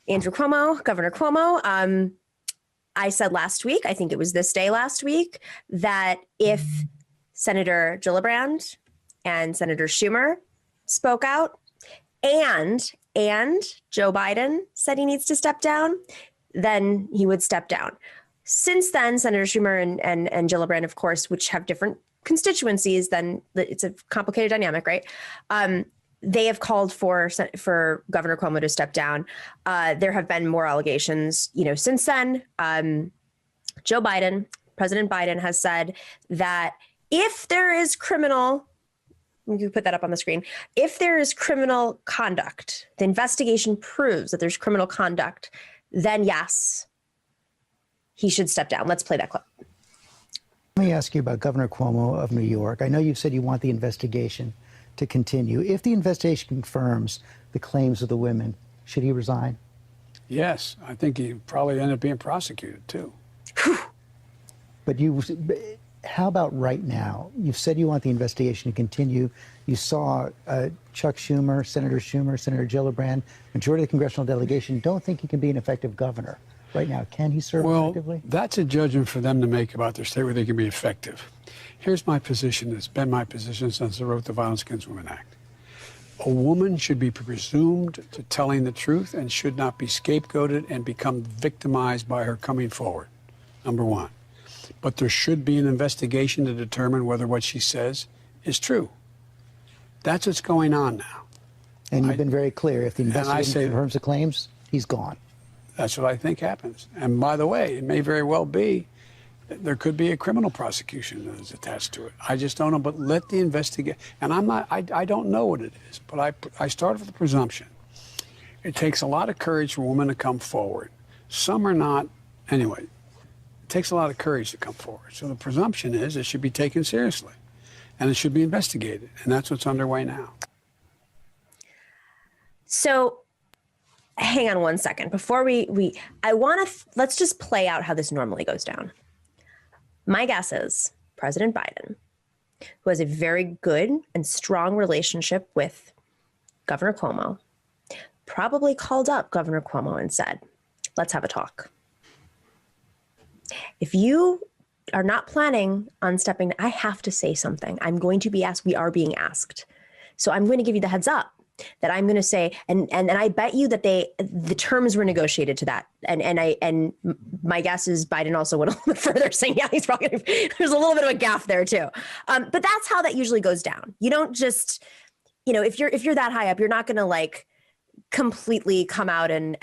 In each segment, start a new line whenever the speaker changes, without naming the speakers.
Andrew Cuomo, Governor Cuomo. I said last week, I think it was this day last week, that if Senator Gillibrand and Senator Schumer spoke out and Joe Biden said he needs to step down, then he would step down. Since then, Senator Schumer and Gillibrand, of course, which have different constituencies, then it's a complicated dynamic, right? They have called for Governor Cuomo to step down. There have been more allegations, since then. President Biden has said that if there is criminal, you can put that up on the screen. If there is criminal conduct, the investigation proves that there's criminal conduct, then yes, he should step down. Let's play that clip.
Let me ask you about Governor Cuomo of New York. I know you've said you want the investigation to continue. If the investigation confirms the claims of the women, should he resign?
Yes, I think he probably end up being prosecuted too.
But how about right now? You've said you want the investigation to continue. You saw Chuck Schumer, Senator Gillibrand, majority of the congressional delegation don't think he can be an effective governor right now. Can he serve effectively?
That's a judgment for them to make about their state where they can be effective. Here's my position. It's been my position since I wrote the Violence Against Women Act. A woman should be presumed to telling the truth and should not be scapegoated and become victimized by her coming forward, number one. But there should be an investigation to determine whether what she says is true. That's what's going on now.
And you've been very clear. If the investigation confirms the claims, he's gone.
That's what I think happens. And by the way, it may very well be there could be a criminal prosecution that is attached to it. I just don't know. But let the investigation. And I don't know what it is. But I start with the presumption. It takes a lot of courage for women to come forward. Some are not. Anyway, it takes a lot of courage to come forward. So the presumption is it should be taken seriously. And it should be investigated. And that's what's underway now.
So hang on one second. Before let's just play out how this normally goes down. My guess is President Biden, who has a very good and strong relationship with Governor Cuomo, probably called up Governor Cuomo and said, let's have a talk. If you are not planning on stepping, I have to say something. I'm going to be asked. We are being asked. So I'm going to give you the heads up that I'm going to say, and I bet you that the terms were negotiated to that. And my guess is Biden also went a little bit further, saying, yeah, he's probably there's a little bit of a gaffe there too. But that's how that usually goes down. You don't just, if you're that high up, you're not going to like completely come out and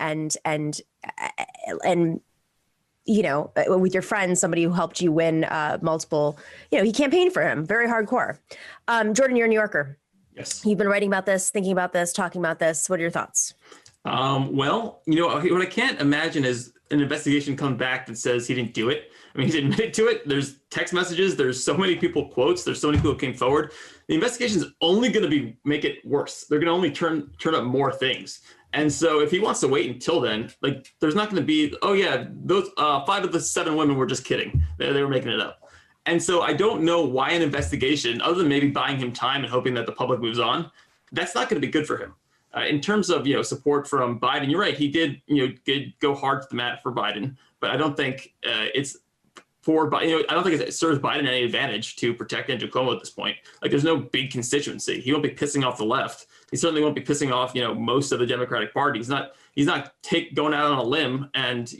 with your friends, somebody who helped you win multiple, he campaigned for him, very hardcore. Jordan, you're a New Yorker.
Yes.
You've been writing about this, thinking about this, talking about this. What are your thoughts?
Well, what I can't imagine is an investigation come back that says he didn't do it. I mean, he's admitted to it. There's text messages. There's so many people quotes. There's so many people who came forward. The investigation is only going to make it worse. They're going to only turn up more things. And so if he wants to wait until then, there's not going to be, oh yeah, those 5 of the 7 women were just kidding. They were making it up. And so I don't know why an investigation, other than maybe buying him time and hoping that the public moves on, that's not going to be good for him. In terms of support from Biden, you're right. He did go hard to the mat for Biden, but I don't think it's for Biden. I don't think it serves Biden any advantage to protect Andrew Cuomo at this point. There's no big constituency. He won't be pissing off the left. He certainly won't be pissing off most of the Democratic Party. He's not going out on a limb and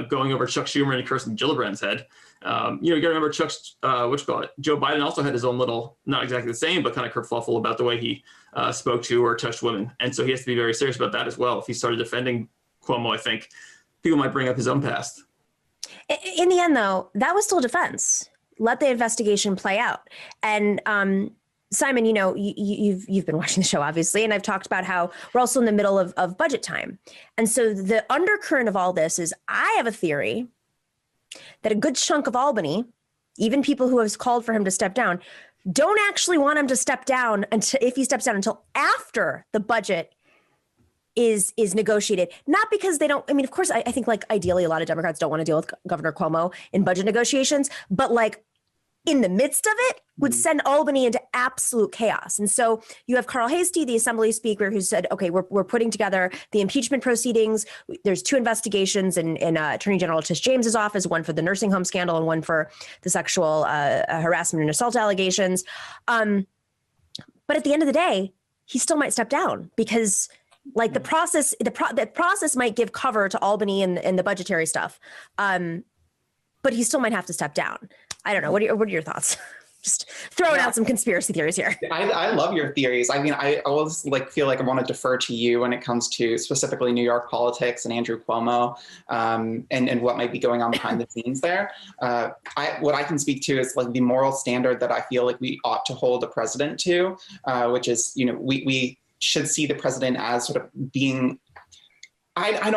going over Chuck Schumer and Kirsten Gillibrand's head. You got to remember Chuck's, Joe Biden also had his own little, not exactly the same, but kind of kerfuffle about the way he spoke to or touched women. And so he has to be very serious about that as well. If he started defending Cuomo, I think people might bring up his own past.
In the end, though, that was still defense. Let the investigation play out. And Simon, you've been watching the show, obviously, and I've talked about how we're also in the middle of budget time. And so the undercurrent of all this is I have a theory that a good chunk of Albany, even people who have called for him to step down, don't actually want him to step down if he steps down until after the budget is negotiated. Not because they don't, I mean, of course, I think ideally a lot of Democrats don't want to deal with Governor Cuomo in budget negotiations, but in the midst of it would send Albany into absolute chaos. And so you have Carl Hastie, the Assembly Speaker, who said, okay, we're putting together the impeachment proceedings. There's 2 investigations in Attorney General Tish James's office, one for the nursing home scandal and one for the sexual harassment and assault allegations. But at the end of the day, he still might step down because like the process might give cover to Albany and the budgetary stuff. But he still might have to step down. I don't know. What are your thoughts? Just throwing out some conspiracy theories here.
I love your theories. I mean, I always feel like I want to defer to you when it comes to specifically New York politics and Andrew Cuomo, and what might be going on behind the scenes there. What I can speak to is like the moral standard that I feel like we ought to hold the president to, which is, we should see the president as sort of being. I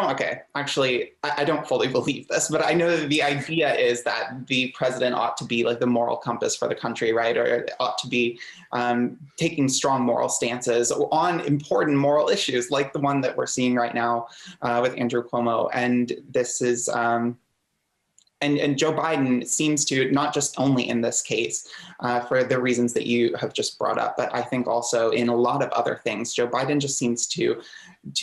don't fully believe this, but I know that the idea is that the president ought to be like the moral compass for the country, right? Or ought to be taking strong moral stances on important moral issues like the one that we're seeing right now with Andrew Cuomo. And this is, and Joe Biden seems to, not just only in this case, for the reasons that you have just brought up, but I think also in a lot of other things, Joe Biden just seems to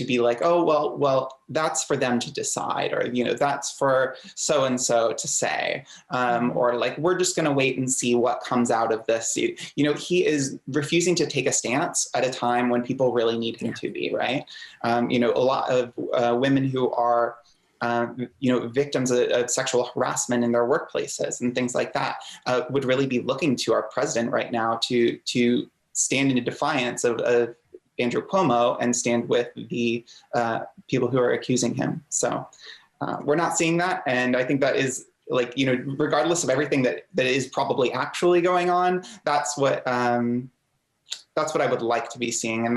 be like, oh, well, that's for them to decide, or, that's for so-and-so to say, or like, we're just going to wait and see what comes out of this. He is refusing to take a stance at a time when people really need him to be, right? A lot of women who are victims of sexual harassment in their workplaces and things like that would really be looking to our president right now to stand in defiance of Andrew Cuomo and stand with the people who are accusing him. So we're not seeing that. And I think that is regardless of everything that is probably actually going on, that's what I would like to be seeing. And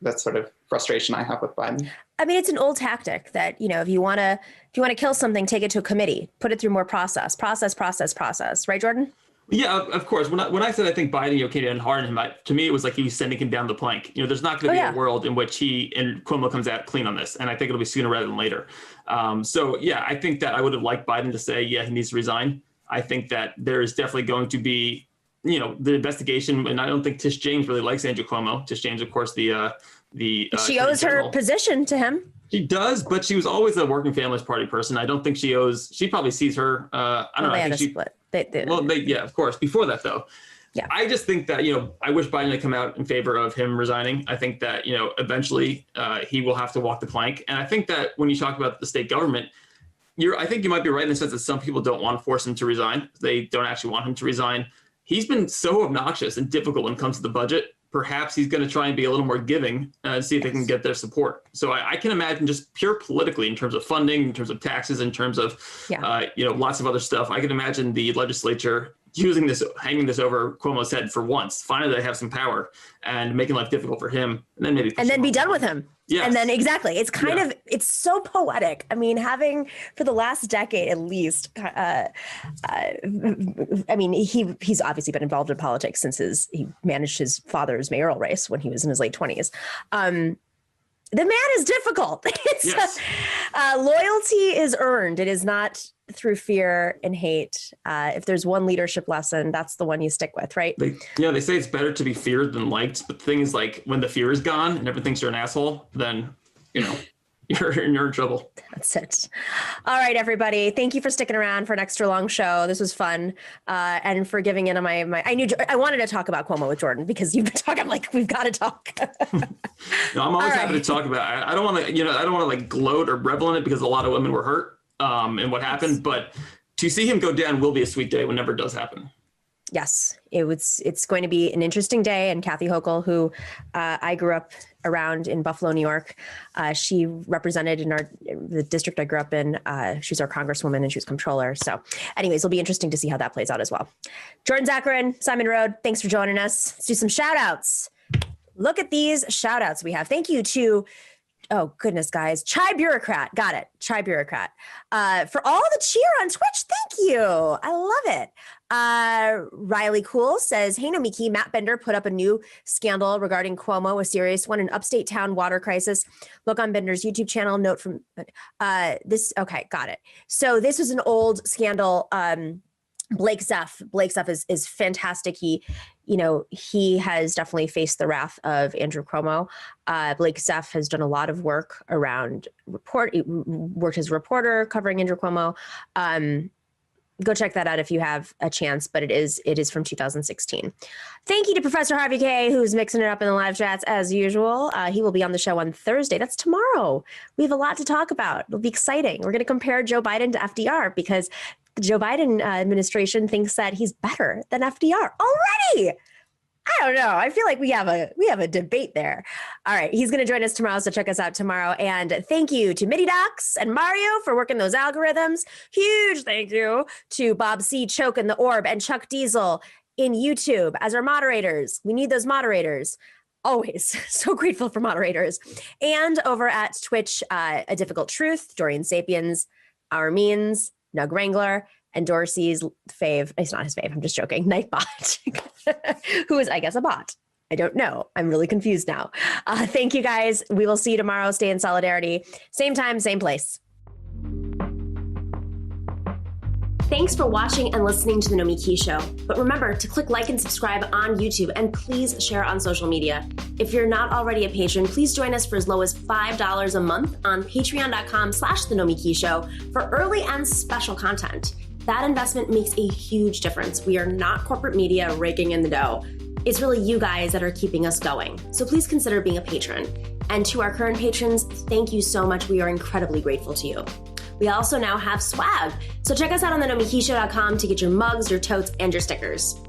that's sort of frustration I have with Biden.
I mean, it's an old tactic that, if you want to kill something, take it to a committee, put it through more process, right, Jordan?
Yeah, of course. When I said I think Biden came in hard on him, to me it was like he was sending him down the plank. There's not going to be a world in which he and Cuomo comes out clean on this, and I think it'll be sooner rather than later. So yeah, I think that I would have liked Biden to say, yeah, he needs to resign. I think that there is definitely going to be, the investigation, and I don't think Tish James really likes Andrew Cuomo. Tish James, of course, she
owes her position to him.
She does, but she was always a Working Families Party person. I don't think she probably sees her. I don't know.
They had a split.
Yeah, of course. Before that, though, yeah, I just think that, I wish Biden had come out in favor of him resigning. I think that, eventually he will have to walk the plank. And I think that when you talk about the state government, I think you might be right in the sense that some people don't want to force him to resign. They don't actually want him to resign. He's been so obnoxious and difficult when it comes to the budget. Perhaps he's going to try and be a little more giving and see if they can get their support. So I can imagine just pure politically, in terms of funding, in terms of taxes, in terms of, lots of other stuff. I can imagine the legislature hanging this over Cuomo's head for once. Finally, they have some power and making life difficult for him, and then be done
with him. Yes. And then exactly, it's kind of, it's so poetic. I mean, having for the last decade at least, I mean, he's obviously been involved in politics since he managed his father's mayoral race when he was in his late 20s. The man is difficult. Loyalty is earned. It is not through fear and hate. If there's one leadership lesson, that's the one you stick with, right?
They say it's better to be feared than liked. But the thing is, like, when the fear is gone and everyone thinks you're an asshole, then, you're in trouble.
That's it. All right, everybody. Thank you for sticking around for an extra long show. This was fun. And for giving in on my I wanted to talk about Cuomo with Jordan because you've been talking. I'm like, we've got to talk.
No, I'm always happy to talk about it. I don't want to, I don't want to like gloat or revel in it because a lot of women were hurt in what happened, but to see him go down will be a sweet day whenever it does happen. Yes, it's going to be an interesting day. And Kathy Hochul, who I grew up around in Buffalo, New York, she represented in the district I grew up in. She's our congresswoman and she was comptroller. So anyways, it'll be interesting to see how that plays out as well. Jordan Zakarin, Simon Rode, thanks for joining us. Let's do some shout outs. Look at these shout outs we have. Thank you to, oh goodness, guys. Chai Bureaucrat. Got it. Chai Bureaucrat. For all the cheer on Twitch. Thank you. I love it. Riley Cool says, hey, Nomiki, Matt Bender put up a new scandal regarding Cuomo, a serious one, an upstate town water crisis. Look on Bender's YouTube channel. Note from this. Okay, got it. So this was an old scandal
Blake Zeff is fantastic. He has definitely faced the wrath of Andrew Cuomo. Blake Zeff has done a lot of work around worked as a reporter covering Andrew Cuomo. Go check that out if you have a chance, but it is from 2016. Thank you to Professor Harvey K, who's mixing it up in the live chats as usual. He will be on the show on Thursday. That's tomorrow. We have a lot to talk about. It'll be exciting. We're going to compare Joe Biden to FDR because the Joe Biden administration thinks that he's better than FDR already. I don't know. I feel like we have a debate there. All right. He's going to join us tomorrow. So check us out tomorrow. And thank you to MIDI Docs and Mario for working those algorithms. Huge thank you to Bob C. Choke in the Orb and Chuck Diesel in YouTube as our moderators. We need those moderators. Always so grateful for moderators. And over at Twitch, A Difficult Truth, Dorian Sapiens, Our Means, Nug Wrangler, and Dorsey's fave. It's not his fave. I'm just joking. Nightbot, who is, I guess, a bot. I don't know. I'm really confused now. Thank you, guys. We will see you tomorrow. Stay in solidarity. Same time, same place. Thanks for watching and listening to The Nomiki Show. But remember to click like and subscribe on YouTube and please share on social media. If you're not already a patron, please join us for as low as $5 a month on patreon.com/The Nomiki Show for early and special content. That investment makes a huge difference. We are not corporate media raking in the dough. It's really you guys that are keeping us going. So please consider being a patron. And to our current patrons, thank you so much. We are incredibly grateful to you. We also now have swag. So check us out on thenomikishow.com to get your mugs, your totes, and your stickers.